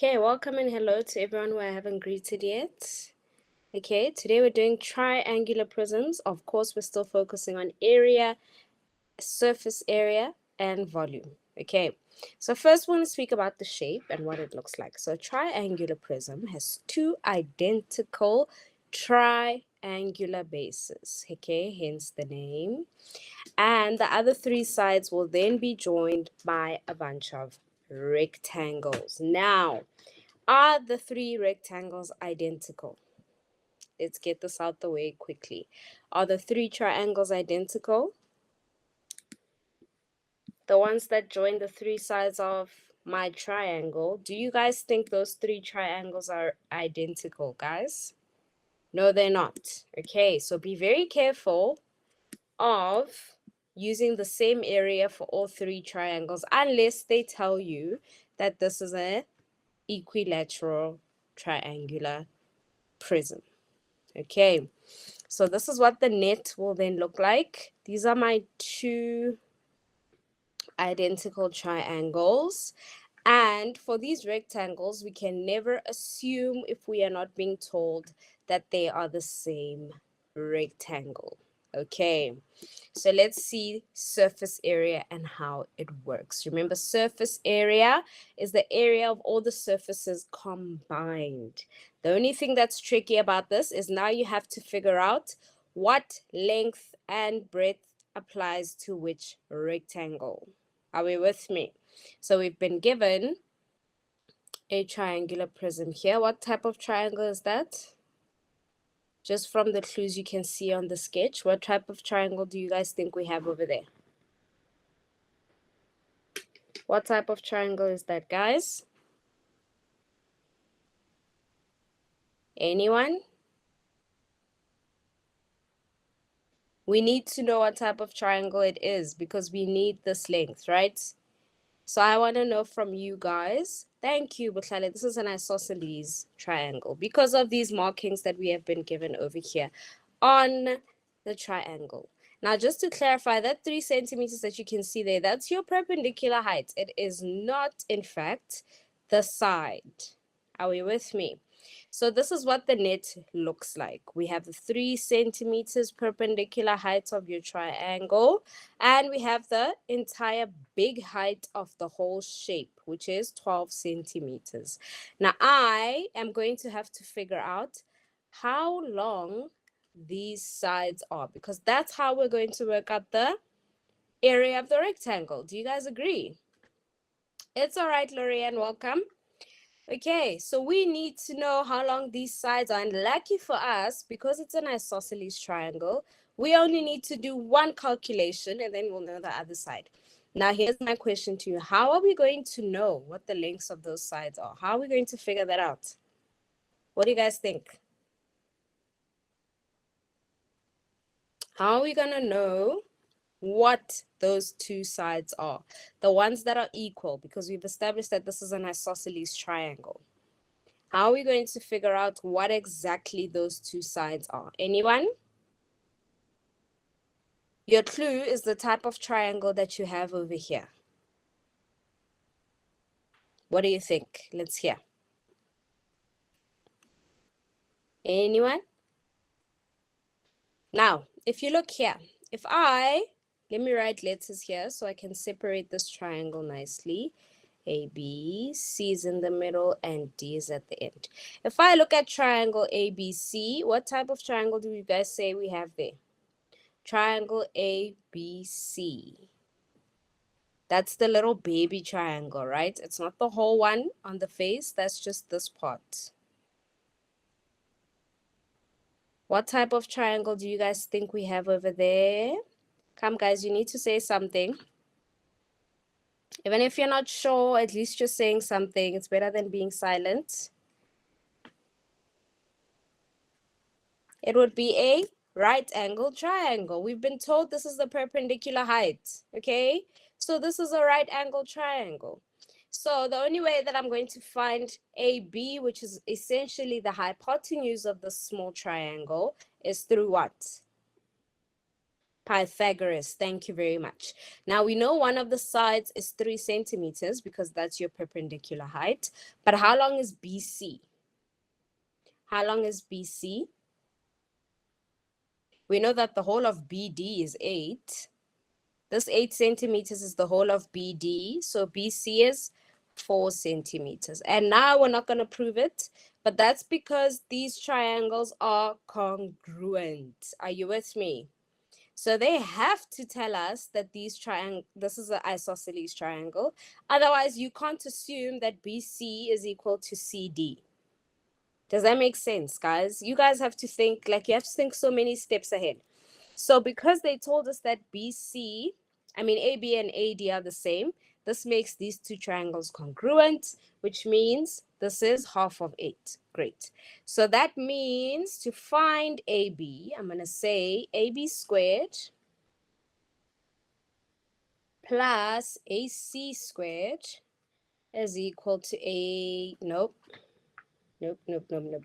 Okay, welcome and hello to everyone who I haven't greeted yet. Okay, today we're doing triangular prisms. Of course, we're still focusing on area, surface area, and volume. Okay, so first we want to speak about the shape and what it looks like. So a triangular prism has two identical triangular bases. Okay, hence the name. And the other three sides will then be joined by a bunch of rectangles. Now, are the three rectangles identical? Let's get this out the way quickly. Are the three triangles identical? The ones that join the three sides of my triangle, do you guys think those three triangles are identical, guys? No, they're not. Okay, so be very careful of using the same area for all three triangles unless they tell you that this is an equilateral triangular prism. Okay, so this is what the net will then look like. These are my two identical triangles. And for these rectangles, we can never assume, if we are not being told, that they are the same rectangle. Okay, so let's see surface area and how it works. Remember, surface area is the area of all the surfaces combined. The only thing that's tricky about this is now you have to figure out what length and breadth applies to which rectangle. Are we with me? So we've been given a triangular prism here. What type of triangle is that? Just from the clues you can see on the sketch, what type of triangle do you guys think we have over there? What type of triangle is that, guys? Anyone? We need to know what type of triangle it is because we need this length, right? So I want to know from you guys. Thank you, Butlale. This is an isosceles triangle because of these markings that we have been given over here on the triangle. Now, just to clarify, that 3 centimeters that you can see there, that's your perpendicular height. It is not, in fact, the side. Are we with me? So this is what the net looks like. We have the 3 centimeters perpendicular height of your triangle, and we have the entire big height of the whole shape, which is 12 centimeters. Now, I am going to have to figure out how long these sides are, because that's how we're going to work out the area of the rectangle. Do you guys agree? It's all right, Lorianne, welcome. Okay, so we need to know how long these sides are, and lucky for us, because it's an isosceles triangle, we only need to do one calculation and then we'll know the other side. Now, here's my question to you. How are we going to know what the lengths of those sides are? How are we going to figure that out? What do you guys think? How are we going to know what those two sides are? The ones that are equal, because we've established that this is an isosceles triangle. How are we going to figure out what exactly those two sides are? Anyone? Your clue is the type of triangle that you have over here. What do you think? Let's hear. Anyone? Now, if you look here, let me write letters here so I can separate this triangle nicely. A, B, C is in the middle, and D is at the end. If I look at triangle ABC, what type of triangle do you guys say we have there? Triangle ABC. That's the little baby triangle, right? It's not the whole one on the face. That's just this part. What type of triangle do you guys think we have over there? Come, guys, you need to say something. Even if you're not sure, at least you're saying something. It's better than being silent. It would be a right angle triangle. We've been told this is the perpendicular height, okay? So this is a right angle triangle. So the only way that I'm going to find AB, which is essentially the hypotenuse of the small triangle, is through what? Pythagoras, thank you very much. Now we know one of the sides is 3 centimeters because that's your perpendicular height. But how long is BC? How long is BC? We know that the whole of BD is 8. This 8 centimeters is the whole of BD. So BC is 4 centimeters. And now we're not going to prove it, but that's because these triangles are congruent. Are you with me? So they have to tell us that this is an isosceles triangle. Otherwise, you can't assume that BC is equal to CD. Does that make sense, guys? You guys have to think, like, you have to think so many steps ahead. So because they told us that AB and AD are the same, this makes these two triangles congruent, which means this is half of 8. Great. So that means to find AB, I'm going to say AB squared plus AC squared is equal to nope.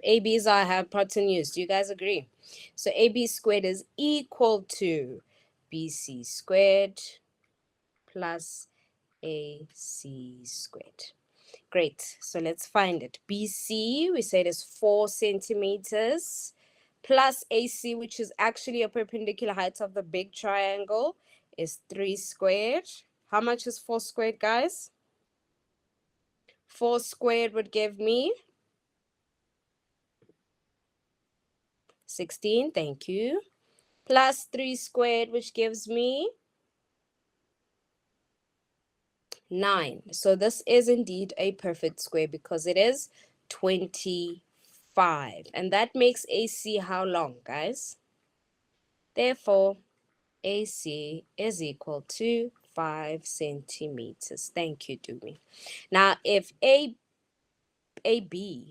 AB is our hypotenuse. Do you guys agree? So AB squared is equal to BC squared plus AC squared. Great. So let's find it. BC, we said is 4 centimeters plus AC, which is actually a perpendicular height of the big triangle, is 3 squared. How much is 4 squared, guys? 4 squared would give me 16, thank you, plus 3 squared, which gives me 9. So this is indeed a perfect square because it is 25. And that makes AC how long, guys? Therefore, AC is equal to 5 centimeters. Thank you, Dumi. Now, if AB,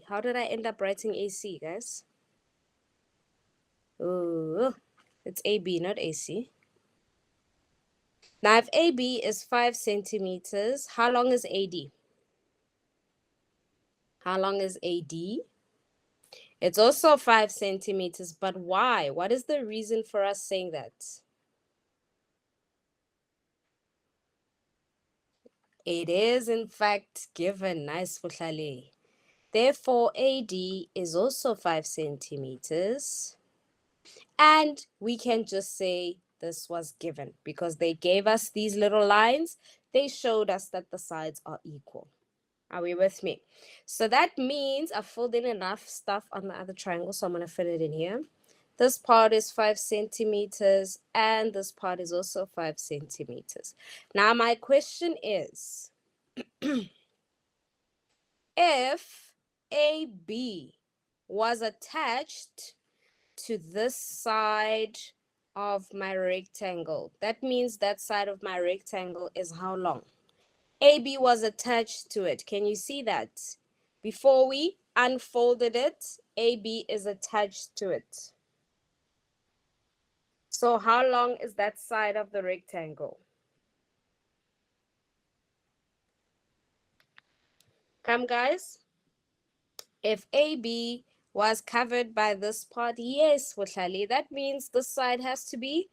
how did I end up writing AC, guys? Oh, it's AB, not AC. Now, if AB is 5 centimeters, how long is AD? How long is AD? It's also 5 centimeters, but why? What is the reason for us saying that? It is, in fact, given. Nice, Fuhlale. Therefore, AD is also 5 centimeters. And we can just say this was given because they gave us these little lines. They showed us that the sides are equal. Are we with me? So that means I've filled in enough stuff on the other triangle, so I'm going to fit it in here. This part is 5 centimeters, and this part is also 5 centimeters. Now, my question is, if AB was attached to this side of my rectangle, that means that side of my rectangle is how long? AB was attached to it. Can you see that? Before we unfolded it, AB is attached to it. So how long is that side of the rectangle? Come, guys. If AB was covered by this part, yes, Wutlali, that means this side has to be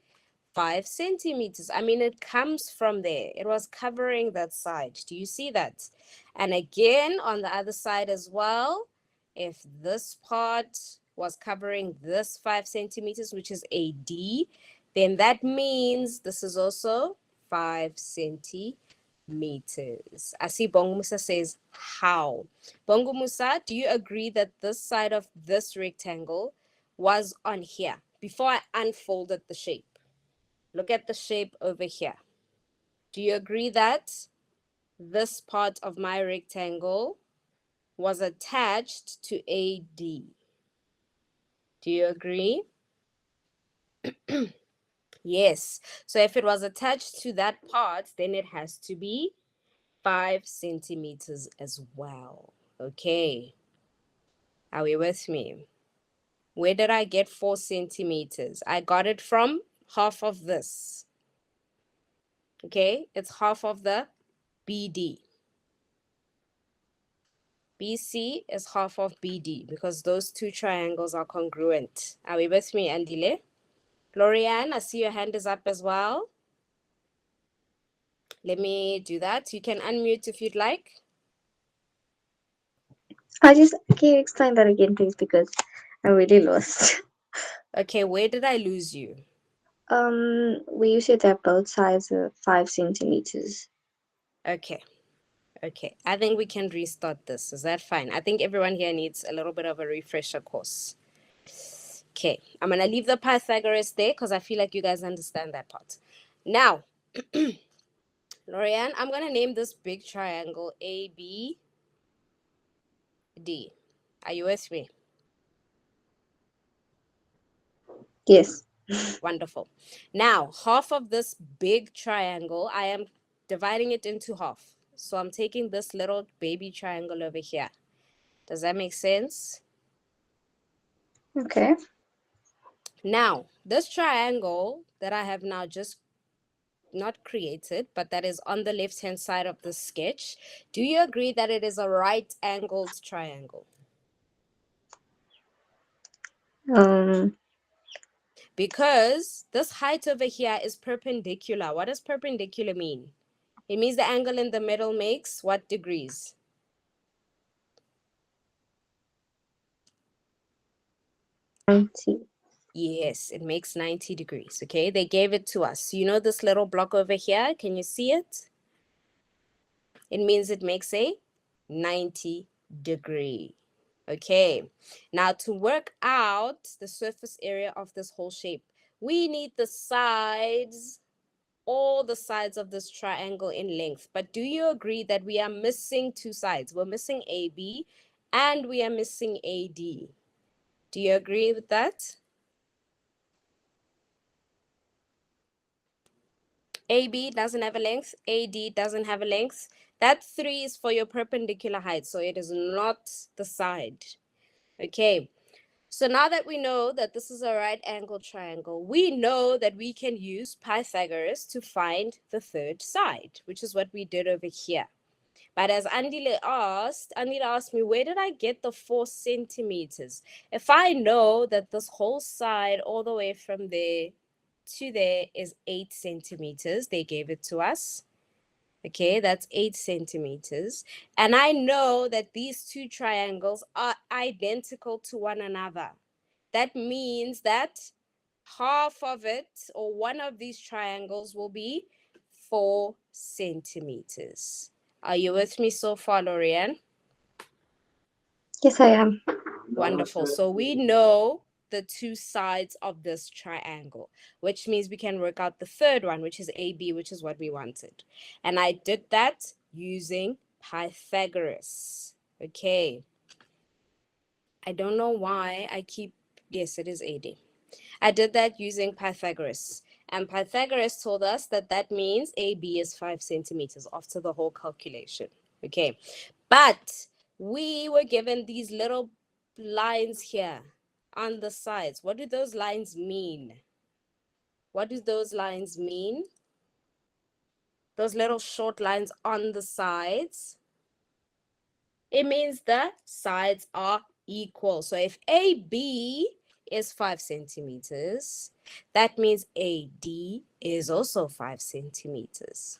5 centimeters. I mean, it comes from there. It was covering that side. Do you see that? And again, on the other side as well, if this part was covering this 5 centimeters, which is AD, then that means this is also 5 centimeters. I see Bongo Musa says, how? Bongo Musa, do you agree that this side of this rectangle was on here before I unfolded the shape? Look at the shape over here. Do you agree that this part of my rectangle was attached to AD? Do you agree? Yes. So if it was attached to that part, then it has to be 5 centimeters as well. Okay. Are we with me? Where did I get 4 centimeters? I got it from half of this. Okay. It's half of the BD. BC is half of BD because those two triangles are congruent. Are we with me, Andile? Lorianne, I see your hand is up as well. Let me do that. You can unmute if you'd like. Can you explain that again, please? Because I'm really lost. Okay, where did I lose you? Where you said that both sides are 5 centimeters. Okay. Okay, I think we can restart this. Is that fine? I think everyone here needs a little bit of a refresher course. Okay, I'm going to leave the Pythagoras there because I feel like you guys understand that part. Now, Lorianne, I'm going to name this big triangle ABD. Are you with me? Yes. Wonderful. Now, half of this big triangle, I am dividing it into half. So I'm taking this little baby triangle over here. Does that make sense? Okay. Now, this triangle that I have now just not created, but that is on the left-hand side of the sketch, do you agree that it is a right-angled triangle? Um, Because this height over here is perpendicular. What does perpendicular mean? It means the angle in the middle makes what degrees? 90. Yes, it makes 90 degrees, okay? They gave it to us. You know this little block over here? Can you see it? It means it makes a 90 degree. Okay, now to work out the surface area of this whole shape, we need the sides, all the sides of this triangle in length. But do you agree that we are missing two sides? We're missing AB and we are missing AD. Do you agree with that? AB doesn't have a length, AD doesn't have a length. That 3 is for your perpendicular height, so it is not the side. Okay, so now that we know that this is a right angle triangle, we know that we can use Pythagoras to find the third side, which is what we did over here. But as Andile asked me, where did I get the 4 centimeters? If I know that this whole side all the way from there to there is 8 centimeters, they gave it to us. Okay, that's 8 centimeters. And I know that these two triangles are identical to one another. That means that half of it or one of these triangles will be 4 centimeters. Are you with me so far, Lorianne? Yes, I am. Wonderful. So we know the two sides of this triangle, which means we can work out the third one, which is AB, which is what we wanted. And I did that using Pythagoras. Okay. I don't know why I keep, yes, it is AD. I did that using Pythagoras. And Pythagoras told us that that means AB is 5 centimeters after the whole calculation. Okay. But we were given these little lines here on the sides. What do those lines mean? What do those lines mean? Those little short lines on the sides. It means the sides are equal. So if AB is 5 centimeters, that means AD is also 5 centimeters.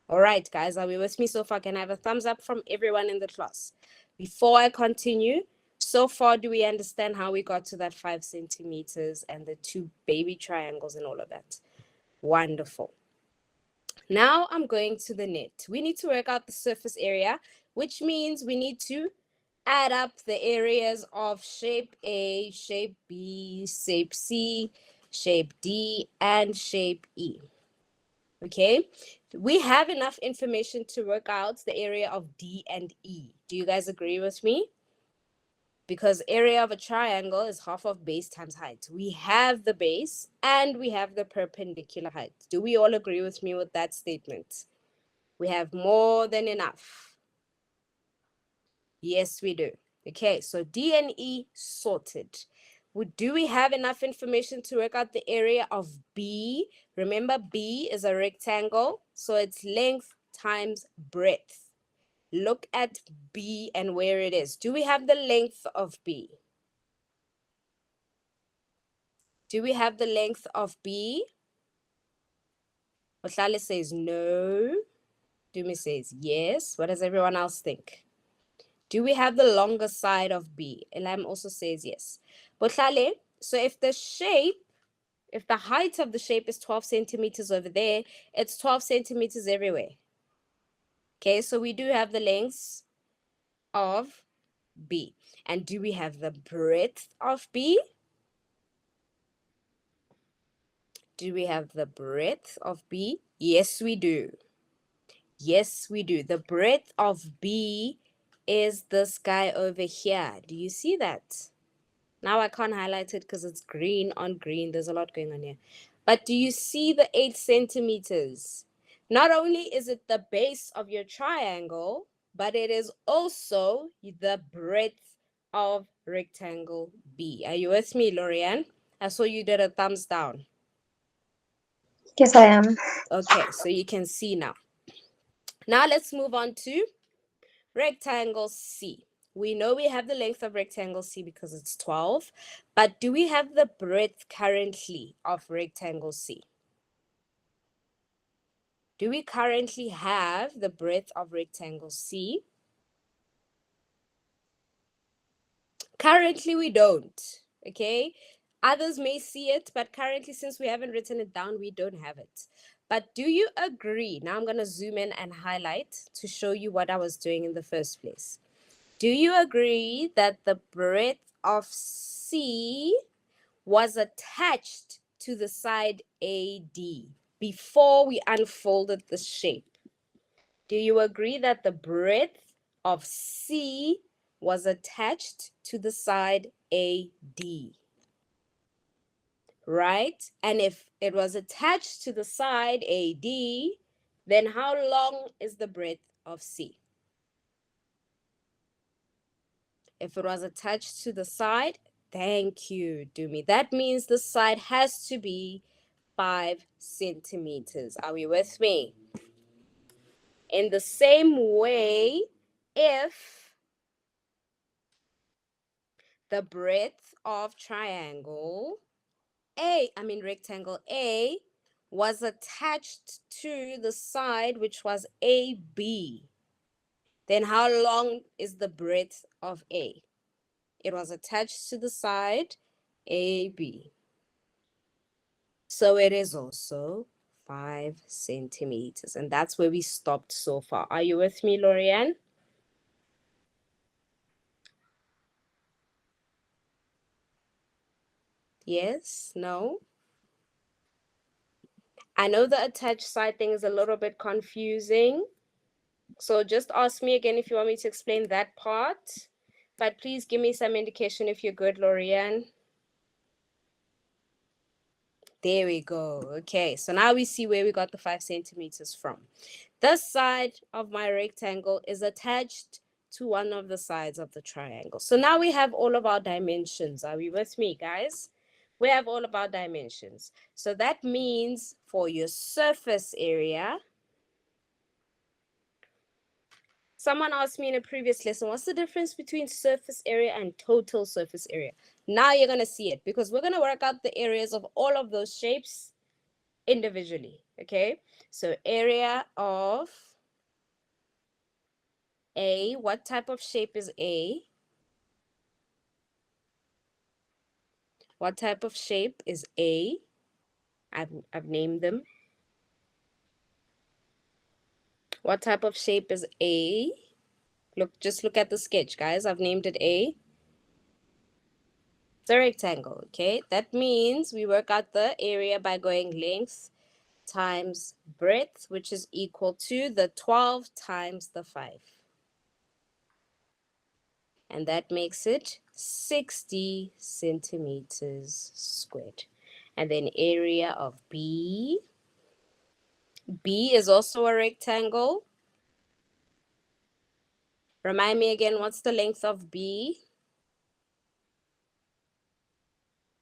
All right, guys, are we with me so far? Can I have a thumbs up from everyone in the class? Before I continue, so far, do we understand how we got to that 5 centimeters and the two baby triangles and all of that? Wonderful. Now I'm going to the net. We need to work out the surface area, which means we need to add up the areas of shape A, shape B, shape C, shape D, and shape E. Okay, we have enough information to work out the area of D and E. Do you guys agree with me? Because area of a triangle is half of base times height. We have the base and we have the perpendicular height. Do we all agree with me with that statement? We have more than enough. Yes, we do. Okay, so D and E sorted. Do we have enough information to work out the area of B? Remember, B is a rectangle, so it's length times breadth. Look at B and where it is. Do we have the length of B? Do we have the length of B? Ohlale says no. Dumi says yes. What does everyone else think? Do we have the longer side of B? Elam also says yes. Bohlale, so if the height of the shape is 12 centimeters over there, it's 12 centimeters everywhere. Okay, so we do have the lengths of B. And do we have the breadth of B? Do we have the breadth of B? Yes, we do. Yes, we do. The breadth of B is this guy over here. Do you see that? Now I can't highlight it because it's green on green. There's a lot going on here. But do you see the 8 centimeters? Not only is it the base of your triangle, but it is also the breadth of rectangle B. Are you with me, Lorianne? I saw you did a thumbs down. Yes, I am. Okay, so you can see now. Now let's move on to rectangle C. We know we have the length of rectangle C because it's 12, but do we have the breadth currently of rectangle C? Do we currently have the breadth of rectangle C? Currently, we don't, okay? Others may see it, but currently, since we haven't written it down, we don't have it. But do you agree? Now I'm going to zoom in and highlight to show you what I was doing in the first place. Do you agree that the breadth of C was attached to the side AD before we unfolded the shape? Do you agree that the breadth of C was attached to the side AD? Right? And if it was attached to the side AD, then how long is the breadth of C? If it was attached to the side, thank you, Dumi. That means the side has to be 5 centimeters. Are we with me? In the same way, if the breadth of rectangle A was attached to the side which was AB, then how long is the breadth of A? It was attached to the side AB. So it is also 5 centimeters. And that's where we stopped so far. Are you with me, Lorianne? Yes? No? I know the attached side thing is a little bit confusing. So just ask me again if you want me to explain that part. But please give me some indication if you're good, Lorianne. There we go. Okay, so now we see where we got the 5 centimeters from. This side of my rectangle is attached to one of the sides of the triangle. So now we have all of our dimensions. Are we with me, guys? We have all of our dimensions. So that means for your surface area, someone asked me in a previous lesson, what's the difference between surface area and total surface area? Now you're going to see it because we're going to work out the areas of all of those shapes individually, okay? So area of A, what type of shape is A? What type of shape is A? I've named them. What type of shape is A? Just look at the sketch, guys. I've named it A. It's a rectangle, okay? That means we work out the area by going length times breadth, which is equal to the 12 times the 5. And that makes it 60 centimeters squared. And then area of B. B is also a rectangle. Remind me again, what's the length of B?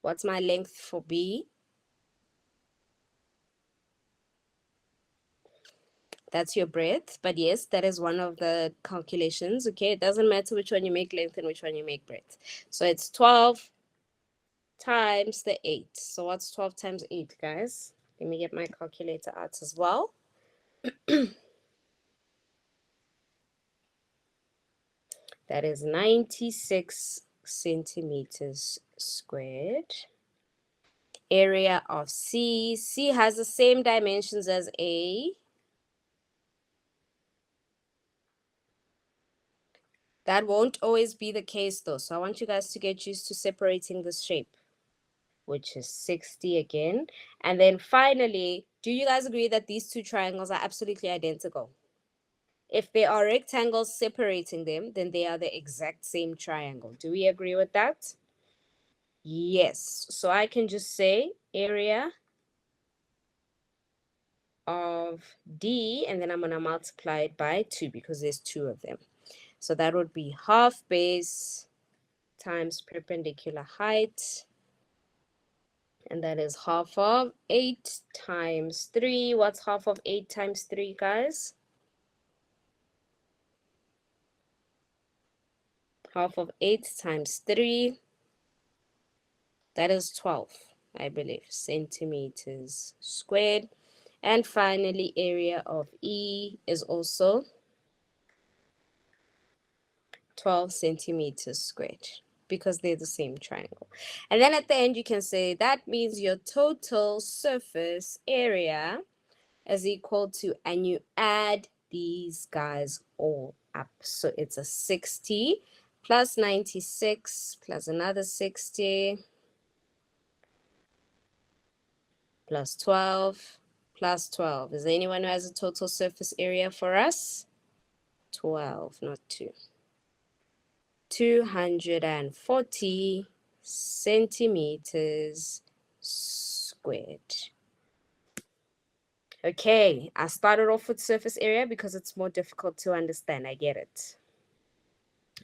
What's my length for B? That's your breadth. But yes, that is one of the calculations. Okay, it doesn't matter which one you make length and which one you make breadth. So it's 12 times the 8. So what's 12 times 8, guys? Let me get my calculator out as well. That is 96 centimeters squared. Area of C. C has the same dimensions as A. That won't always be the case though. So I want you guys to get used to separating this shape, which is 60 again. And then finally, do you guys agree that these two triangles are absolutely identical? If they are rectangles separating them, then they are the exact same triangle. Do we agree with that? Yes. So I can just say area of D, and then I'm going to multiply it by 2 because there's 2 of them. So that would be half base times perpendicular height. And that is half of 8 times 3. What's half of 8 times 3, guys? Half of 8 times 3. That is 12, I believe, centimeters squared. And finally, area of E is also 12 centimeters squared because they're the same triangle. And then at the end, you can say that means your total surface area is equal to, and you add these guys all up. So it's a 60 plus 96 plus another 60 plus 12 plus 12. Is there anyone who has a total surface area for us? 12, not 2. 240 centimeters squared. Okay, I started off with surface area because it's more difficult to understand. I get it.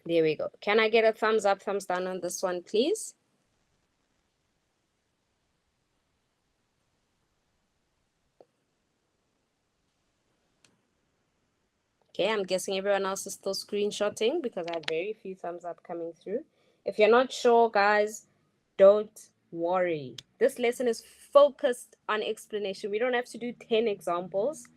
There we go. Can I get a thumbs up, thumbs down on this one, please? Okay, I'm guessing everyone else is still screenshotting because I have very few thumbs up coming through. If you're not sure, guys, don't worry. This lesson is focused on explanation. We don't have to do 10 examples.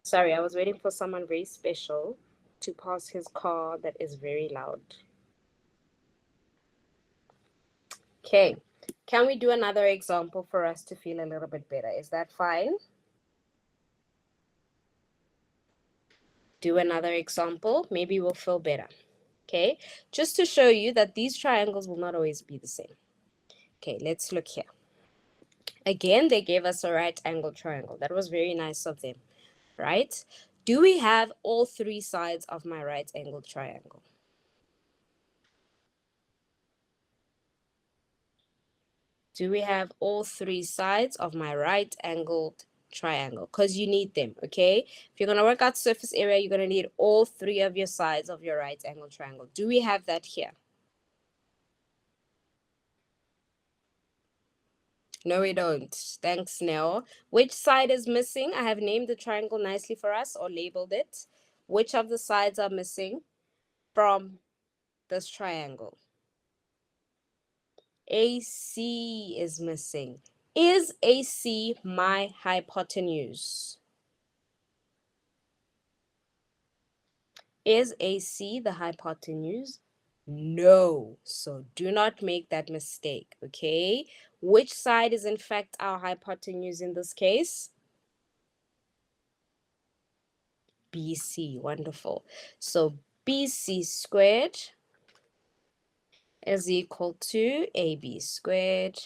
Sorry, I was waiting for someone very special to pass his car that is very loud. Okay, can we do another example for us to feel a little bit better? Is that fine? Do another example, maybe we'll feel better. Okay, just to show you that these triangles will not always be the same. Okay, let's look here. Again, they gave us a right angle triangle. That was very nice of them, right? Do we have all 3 sides of my right angle triangle? Do we have all 3 sides of my right angled triangle? Because you need them, okay? If you're going to work out surface area, you're going to need all 3 of your sides of your right angled triangle. Do we have that here? No, we don't. Thanks, Nell. Which side is missing? I have named the triangle nicely for us or labeled it. Which of the sides are missing from this triangle? AC is missing. Is AC my hypotenuse? Is AC the hypotenuse? No. So do not make that mistake, okay? Which side is in fact our hypotenuse in this case? BC. Wonderful. So BC squared is equal to AB squared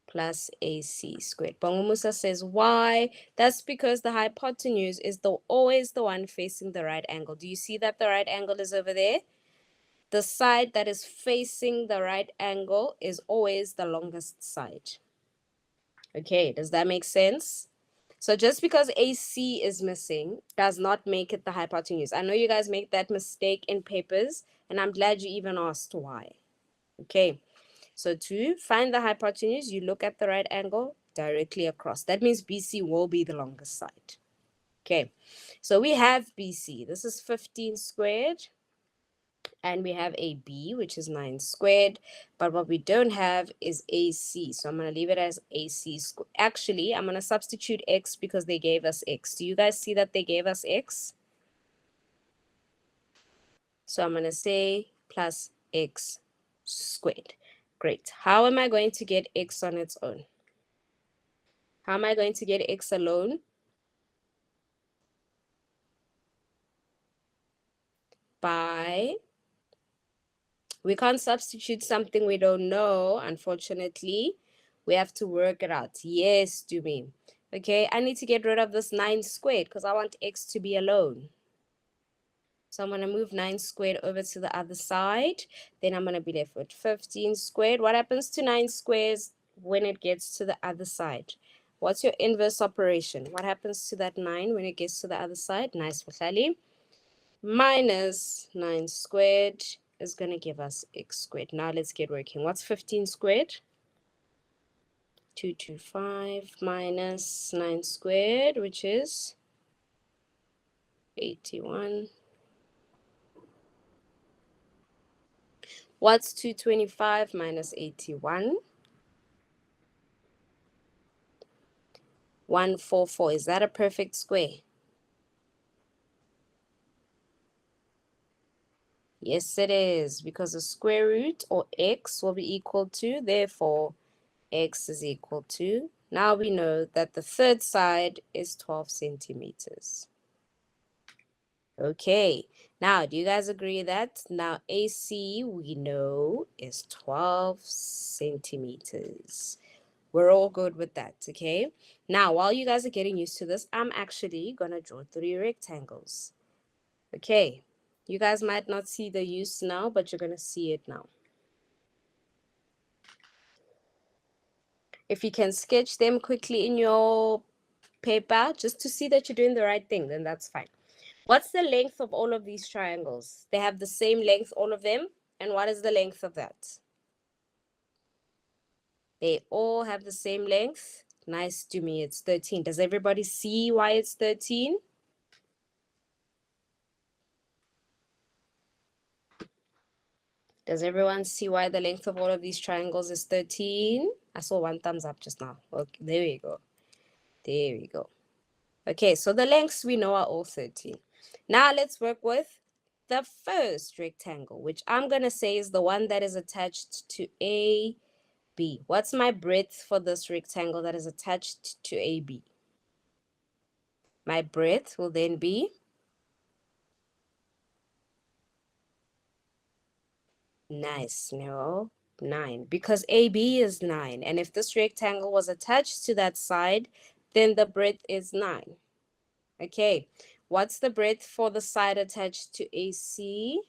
plus AC squared. Bongumusa says why? That's because the hypotenuse is always the one facing the right angle. Do you see that the right angle is over there? The side that is facing the right angle is always the longest side. Okay, does that make sense? So just because AC is missing does not make it the hypotenuse. I know you guys make that mistake in papers, and I'm glad you even asked why. Okay, so to find the hypotenuse, you look at the right angle, directly across. That means BC will be the longest side. Okay, so we have BC. This is 15 squared. And we have AB, which is 9 squared. But what we don't have is AC. So I'm going to leave it as AC squared. Actually, I'm going to substitute X because they gave us X. Do you guys see that they gave us X? So I'm going to say plus X squared. Great. How am I going to get X on its own? How am I going to get X alone? We can't substitute something we don't know, unfortunately. We have to work it out. Yes, do me. Okay, I need to get rid of this 9 squared because I want X to be alone. So I'm going to move 9 squared over to the other side. Then I'm going to be left with 15 squared. What happens to 9 squares when it gets to the other side? What's your inverse operation? What happens to that 9 when it gets to the other side? Nice, Bukhali. Minus 9 squared is going to give us X squared. Now let's get working. What's 15 squared? 225 minus 9 squared, which is 81. What's 225 minus 81? 144. Is that a perfect square? Yes, it is, because the square root, or x, will be equal to, therefore, x is equal to, now we know that the third side is 12 centimeters. Okay, now do you guys agree that now AC we know is 12 centimeters? We're all good with that, okay? Now, while you guys are getting used to this, I'm actually going to draw 3 rectangles. Okay, you guys might not see the use now, but you're going to see it now. If you can sketch them quickly in your paper, just to see that you're doing the right thing, then that's fine. What's the length of all of these triangles? They have the same length, all of them. And what is the length of that? They all have the same length. Nice to me, it's 13. Does everybody see why it's 13? Does everyone see why the length of all of these triangles is 13? I saw one thumbs up just now. Okay, there we go. There we go. Okay, so the lengths we know are all 13. Now let's work with the first rectangle, which I'm going to say is the one that is attached to AB. What's my breadth for this rectangle that is attached to AB? My breadth will then be nice, no, 9, because AB is 9. And if this rectangle was attached to that side, then the breadth is 9. Okay, what's the breadth for the side attached to AC?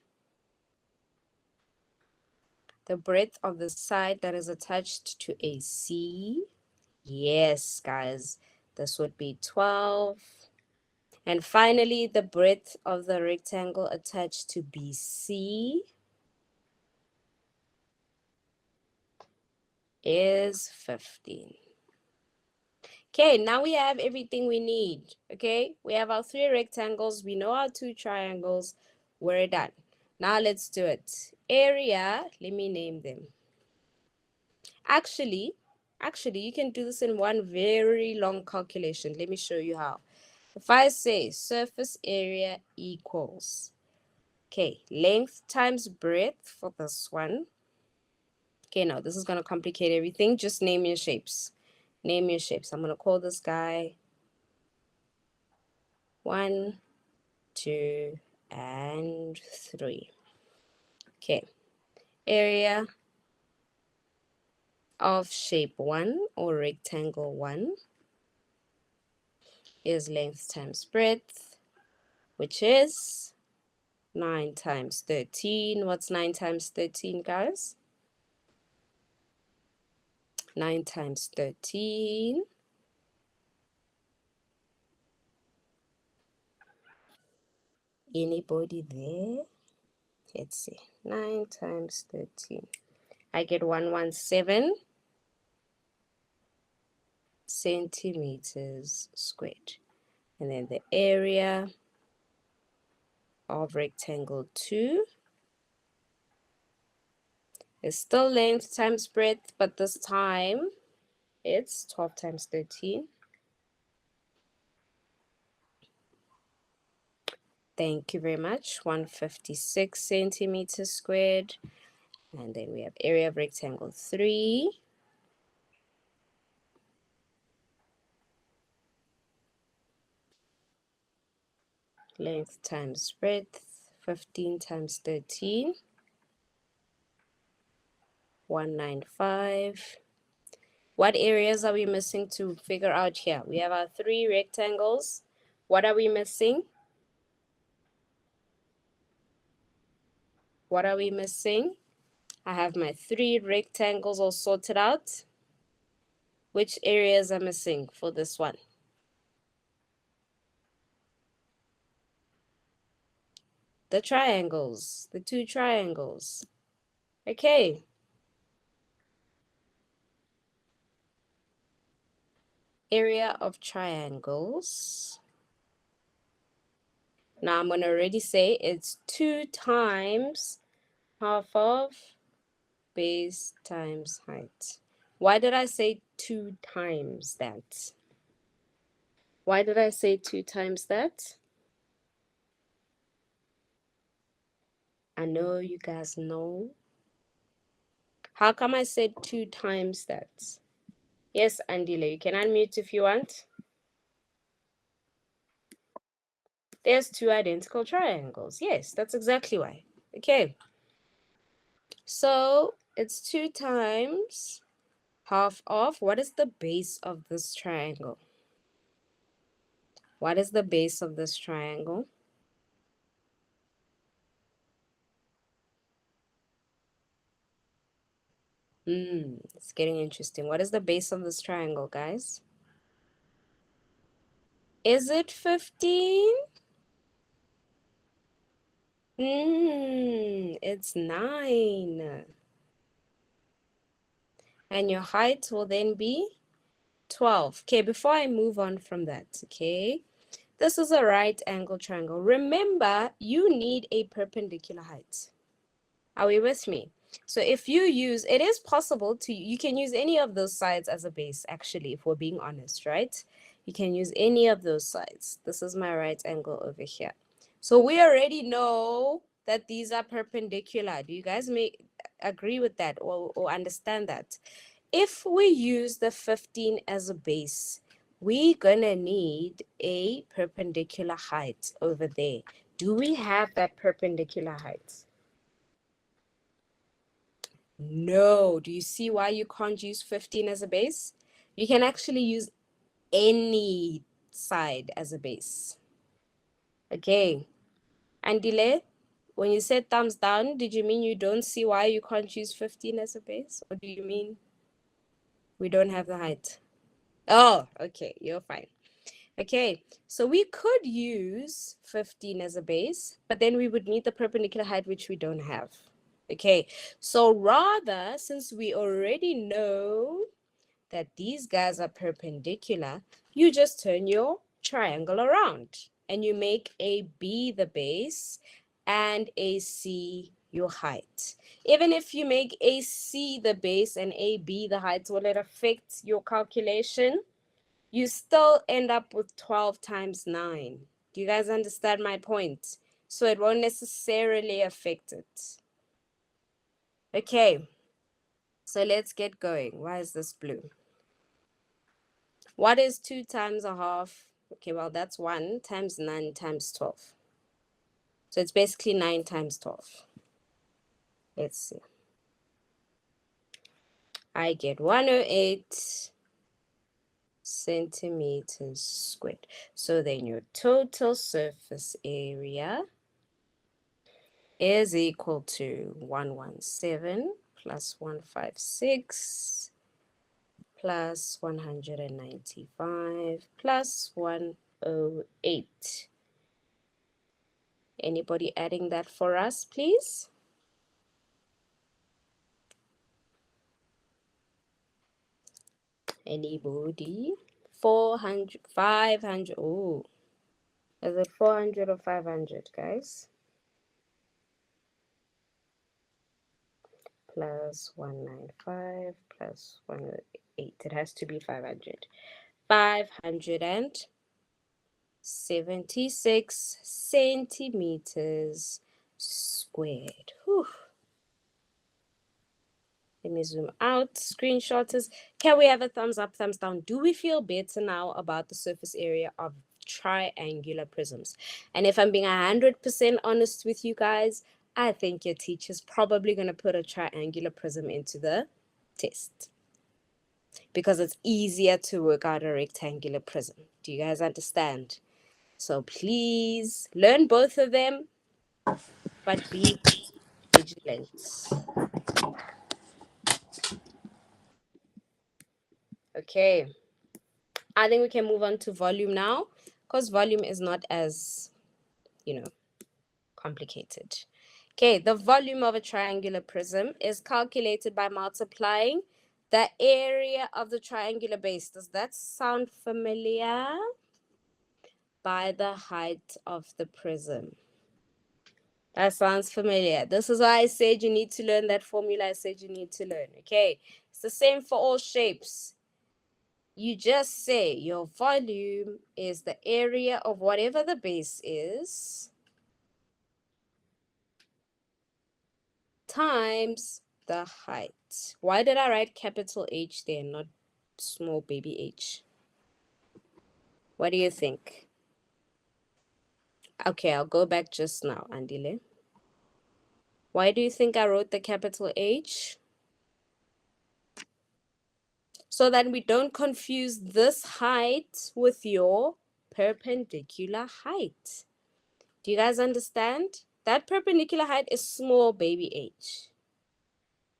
The breadth of the side that is attached to AC. Yes, guys, this would be 12. And finally, the breadth of the rectangle attached to BC is 15. Okay, now we have everything we need. Okay, we have our 3 rectangles. We know our 2 triangles. We're done. Now let's do it. Area, let me name them. Actually, you can do this in one very long calculation. Let me show you how. If I say surface area equals, okay, length times breadth for this one. Okay, now this is going to complicate everything. Just name your shapes. Name your shapes. I'm going to call this guy 1, 2, and 3. Okay, area of shape 1 or rectangle 1 is length times breadth, which is 9 times 13. What's 9 times 13, guys? 9 times 13. Anybody there? Let's see. 9 times 13. I get 117. centimeters squared. And then the area of rectangle 2 is still length times breadth, but this time it's 12 times 13. Thank you very much. 156 centimeters squared. And then we have area of rectangle 3. Length times breadth, 15 times 13. 195. What areas are we missing to figure out here? We have our 3 rectangles. What are we missing? What are we missing? I have my 3 rectangles all sorted out. Which areas are missing for this one? The triangles, the 2 triangles. Okay. Area of triangles. Now I'm going to already say it's 2 times half of base times height. Why did I say 2 times that? Why did I say 2 times that? I know you guys know. How come I said 2 times that? Yes, Andile, you can unmute if you want. There's 2 identical triangles. Yes, that's exactly why. Okay. So it's 2 times half of, what is the base of this triangle? What is the base of this triangle? It's getting interesting. What is the base of this triangle, guys? Is it 15? It's 9. And your height will then be 12. Okay, before I move on from that, okay, this is a right angle triangle. Remember, you need a perpendicular height. Are we with me? So if you use, it is possible to, you can use any of those sides as a base, actually, if we're being honest, right? You can use any of those sides. This is my right angle over here. So we already know that these are perpendicular. Do you guys agree with that or understand that? If we use the 15 as a base, we're gonna need a perpendicular height over there. Do we have that perpendicular height? No. Do you see why you can't use 15 as a base? You can actually use any side as a base. Okay. Andile, when you said thumbs down, did you mean you don't see why you can't use 15 as a base? Or do you mean we don't have the height? Oh, okay. You're fine. Okay, so we could use 15 as a base, but then we would need the perpendicular height, which we don't have. Okay, so rather, since we already know that these guys are perpendicular, you just turn your triangle around and you make a B the base and a C your height. Even if you make a C the base and a B the height, will it affect your calculation? You still end up with 12 times 9. Do you guys understand my point? So it won't necessarily affect it. Okay, so let's get going. Why is this blue? What is 2 times a half? Okay, well, that's 1 times 9 times 12. So it's basically 9 times 12. Let's see. I get 108 centimeters squared. So then your total surface area is equal to 117 plus 156 plus 195 plus 108. Anybody adding that for us, please? Anybody? 400, 500. Oh, is it 400 or 500, guys? Plus 195 plus 108. It has to be 500. 576 centimeters squared. Whew. Let me zoom out. Screenshotters. Can we have a thumbs up, thumbs down? Do we feel better now about the surface area of triangular prisms? And if I'm being 100% honest with you guys, I think your teacher's probably going to put a triangular prism into the test because it's easier to work out a rectangular prism. Do you guys understand? So please learn both of them, but be vigilant. Okay. I think we can move on to volume now because volume is not as, complicated. Okay, the volume of a triangular prism is calculated by multiplying the area of the triangular base. Does that sound familiar? By the height of the prism. That sounds familiar. This is why I said you need to learn that formula I said you need to learn. Okay, it's the same for all shapes. You just say your volume is the area of whatever the base is times the height. Why did I write capital H there, not small baby h? What do you think? Okay, I'll go back just now, Andile. Why do you think I wrote the capital H? So that we don't confuse this height with your perpendicular height. Do you guys understand? That perpendicular height is small baby h.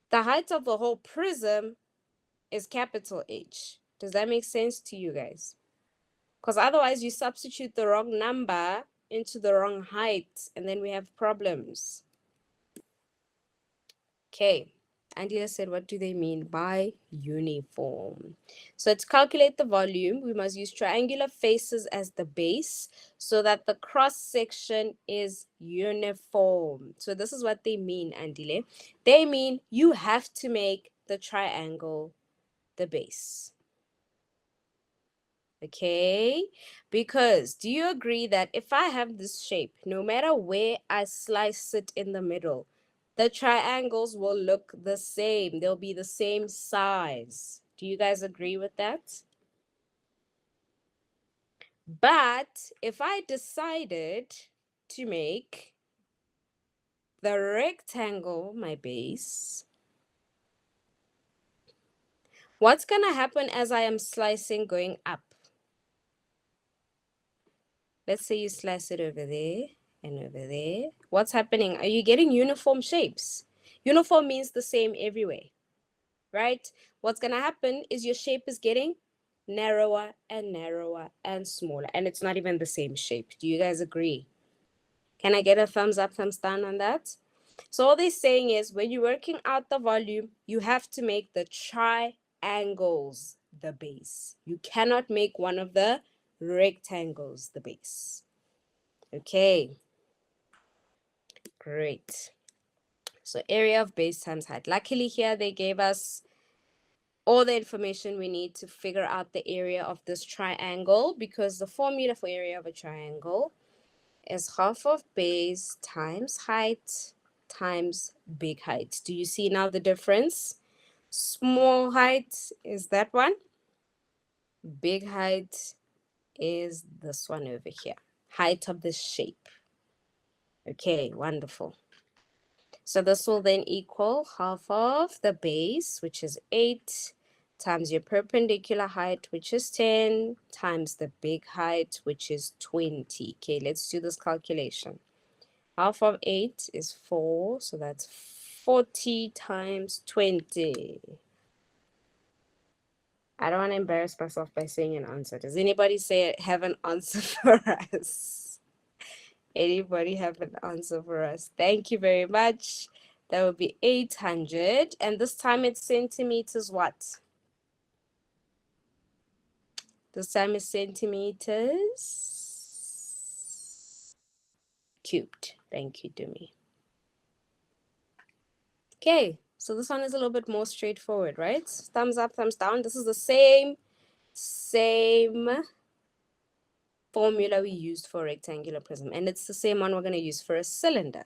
The height of the whole prism is capital H. Does that make sense to you guys? Because otherwise you substitute the wrong number into the wrong height and then we have problems. Okay. Andrea said, what do they mean by uniform? So to calculate the volume, we must use triangular faces as the base so that the cross section is uniform. So this is what they mean, Andile. They mean you have to make the triangle the base. Okay, because do you agree that if I have this shape, no matter where I slice it in the middle, the triangles will look the same. They'll be the same size. Do you guys agree with that? But if I decided to make the rectangle my base, what's going to happen as I am slicing going up? Let's say you slice it over there and over there. What's happening? Are you getting uniform shapes? Uniform means the same everywhere, right? What's going to happen is your shape is getting narrower and smaller, and it's not even the same shape. Do you guys agree? Can I get a thumbs up, thumbs down on that? So all they're saying is when you're working out the volume, you have to make the triangles the base. You cannot make one of the rectangles the base. Okay, great. So area of base times height. Luckily here they gave us all the information we need to figure out the area of this triangle because the formula for area of a triangle is half of base times height times big height. Do you see now the difference? Small height is that one. Big height is this one over here. Height of the shape. Okay, wonderful. So this will then equal half of the base, which is 8, times your perpendicular height, which is 10, times the big height, which is 20. Okay, let's do this calculation. Half of 8 is 4, so that's 40 times 20. I don't want to embarrass myself by saying an answer. Does anybody have an answer for us? Anybody have an answer for us? Thank you very much. That would be 800. And this time it's centimeters what? This time is centimeters cubed. Thank you, Dumi. Okay, so this one is a little bit more straightforward, right? Thumbs up, thumbs down. This is the same formula we used for a rectangular prism, and it's the same one we're going to use for a cylinder.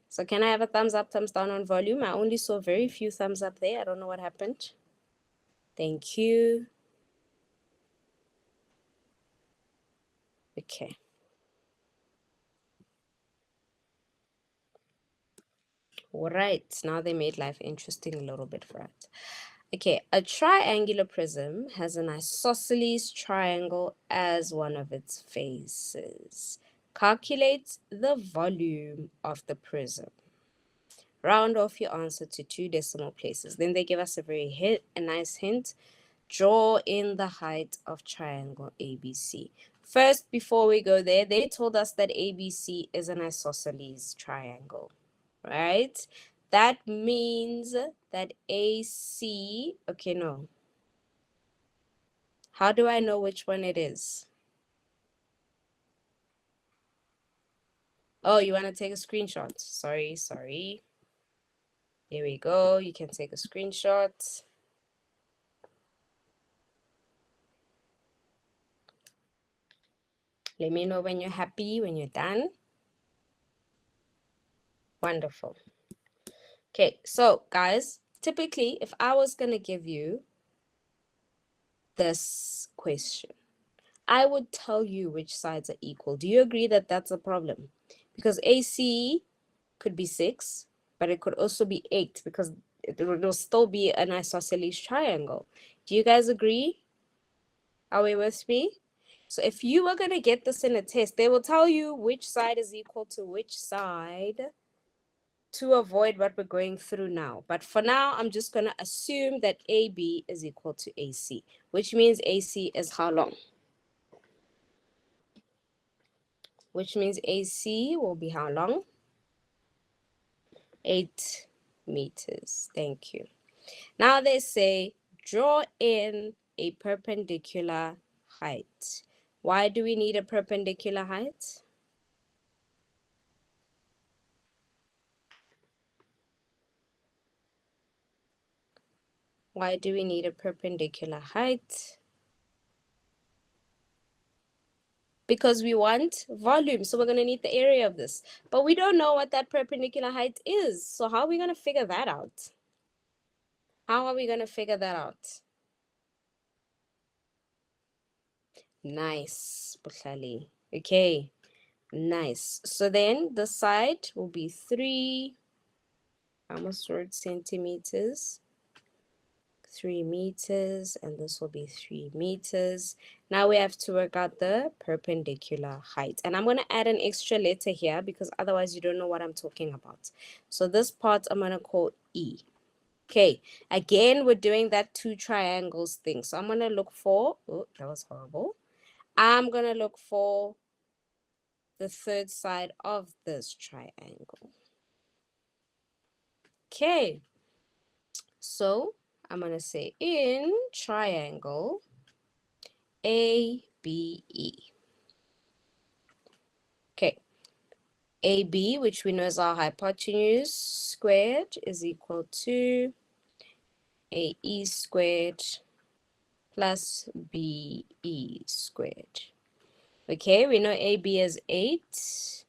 So can I have a thumbs up, thumbs down on volume? I only saw very few thumbs up there. I don't know what happened. Thank you. Okay. All right. Now they made life interesting a little bit for us. Okay. A triangular prism has an isosceles triangle as one of its faces. Calculate the volume of the prism. Round off your answer to 2 decimal places. Then they give us a nice hint. Draw in the height of triangle ABC. First, before we go there, they told us that ABC is an isosceles triangle, right? That means that AC, okay, no. How do I know which one it is? Oh, you want to take a screenshot? Sorry. Here we go. You can take a screenshot. Let me know when you're happy, when you're done. Wonderful. Okay, so guys, typically, if I was going to give you this question, I would tell you which sides are equal. Do you agree that that's a problem? Because AC could be 6, but it could also be 8 because it'll still be an isosceles triangle. Do you guys agree? Are we with me? So if you were going to get this in a test, they will tell you which side is equal to which side to avoid what we're going through now. But for now, I'm just going to assume that AB is equal to AC, which means AC is how long? Which means AC will be how long? 8 meters. Thank you. Now they say draw in a perpendicular height. Why do we need a perpendicular height? Why do we need a perpendicular height? Because we want volume. So we're going to need the area of this. But we don't know what that perpendicular height is. So how are we going to figure that out? How are we going to figure that out? Nice, Buhlali. Okay, nice. So then the side will be 3, I almost wrote centimeters. 3 meters, and this will be 3 meters. Now we have to work out the perpendicular height. And I'm going to add an extra letter here because otherwise you don't know what I'm talking about. So this part I'm going to call E. Okay, again, we're doing that 2 triangles thing. So I'm going to look for, oh, that was horrible. I'm going to look for the third side of this triangle. Okay, so I'm going to say in triangle ABE. Okay, AB, which we know is our hypotenuse, squared is equal to AE squared plus BE squared. Okay, we know AB is 8.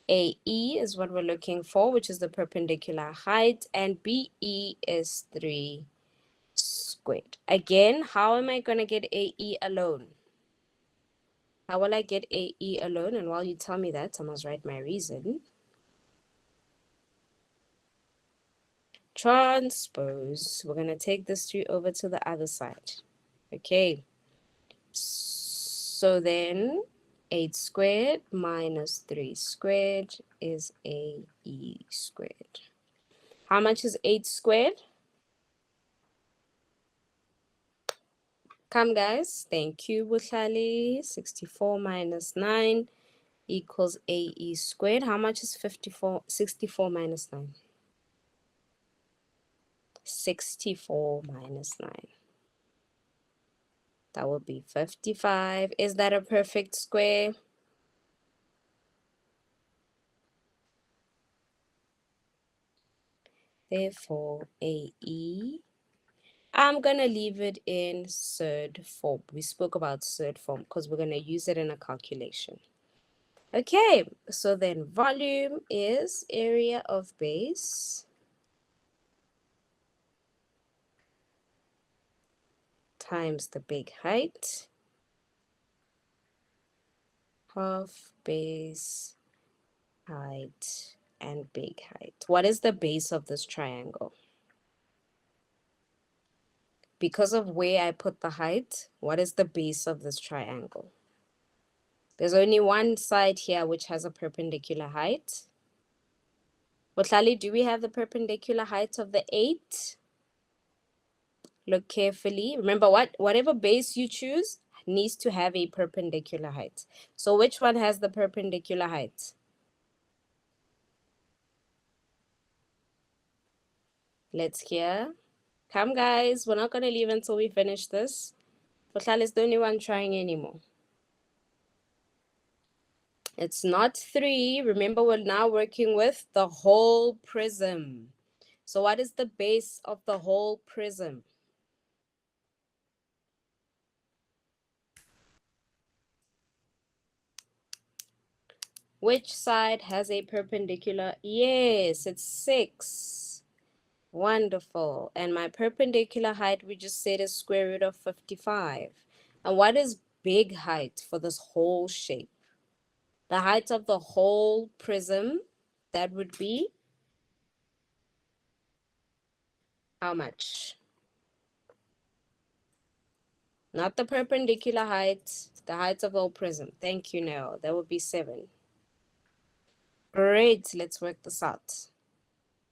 AE is what we're looking for, which is the perpendicular height, and BE is 3 squared. Again, how am I going to get AE alone? How will I get AE alone? And while you tell me that, I must write my reason. Transpose. We're going to take this 3 over to the other side. Okay. So then 8 squared minus 3 squared is AE squared. How much is 8 squared? Come, guys. Thank you, Buhlali. 64 minus 9 equals AE squared. How much is 64 minus 9? 64 minus 9. That would be 55. Is that a perfect square? Therefore, AE, I'm going to leave it in surd form. We spoke about surd form because we're going to use it in a calculation. Okay, so then volume is area of base times the big height, half base height and big height. What is the base of this triangle? Because of where I put the height, what is the base of this triangle? There's only one side here which has a perpendicular height. Botlali, do we have the perpendicular height of the 8? Look carefully. Remember, whatever base you choose needs to have a perpendicular height. So which one has the perpendicular height? Let's hear. Come, guys. We're not going to leave until we finish this. Botlali is the only one trying anymore. It's not 3. Remember, we're now working with the whole prism. So what is the base of the whole prism? Which side has a perpendicular? Yes, it's 6. Wonderful. And my perpendicular height, we just said, is square root of 55. And what is big height for this whole shape? The height of the whole prism, that would be how much? Not the perpendicular height, the height of the whole prism. Thank you, Nell. That would be 7. Great. Let's work this out.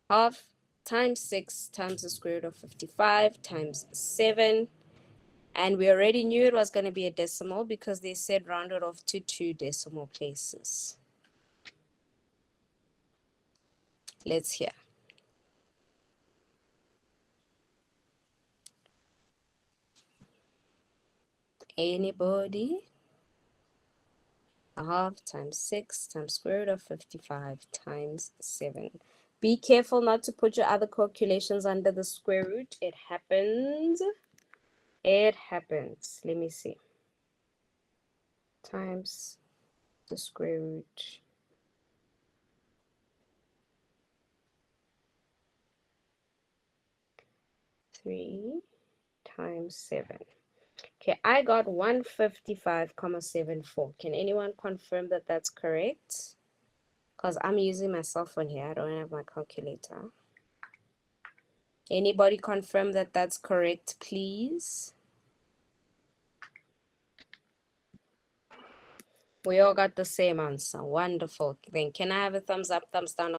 Half times 6 times the square root of 55 times 7. And we already knew it was going to be a decimal because they said round it off to 2 decimal places. Let's hear. Anybody? A half times 6 times square root of 55 times 7. Be careful not to put your other calculations under the square root. It happens. It happens. Let me see. Times the square root. Three times 7. Okay, I got 155,74. Can anyone confirm that that's correct? Because I'm using my cell phone here. I don't have my calculator. Anybody confirm that that's correct, please? We all got the same answer. Wonderful. Then can I have a thumbs up, thumbs down?